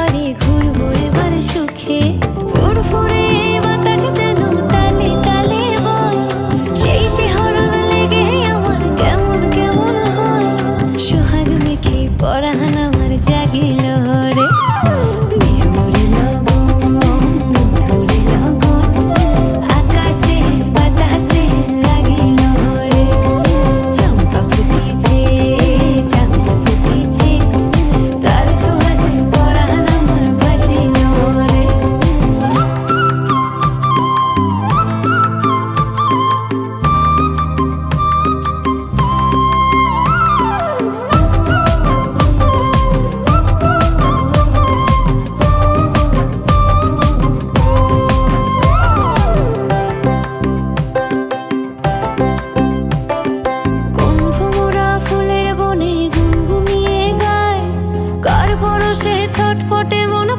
ঘরে ঘুরবো এবার সুখে। ফুরফুরে বাতাস যেন তালে তালে বয়, সেই শিহরণ লেগে আমার কেমন কেমন হয়। সোহাগ মেখে পরাণ আমার জাগিল রে, বিহুরে লগন ধরে লগন, আকাশে বাতাসে লাগিল রে। চম্পা ফুটিছে চাম্পা ফুটিছে, তার সুবাসে পরাণ আমার ভাসিল রে। কুম্ভমোড়া ফুলের বনে গুনগুনিয়ে গায়, কার পরশে ছটপটে মন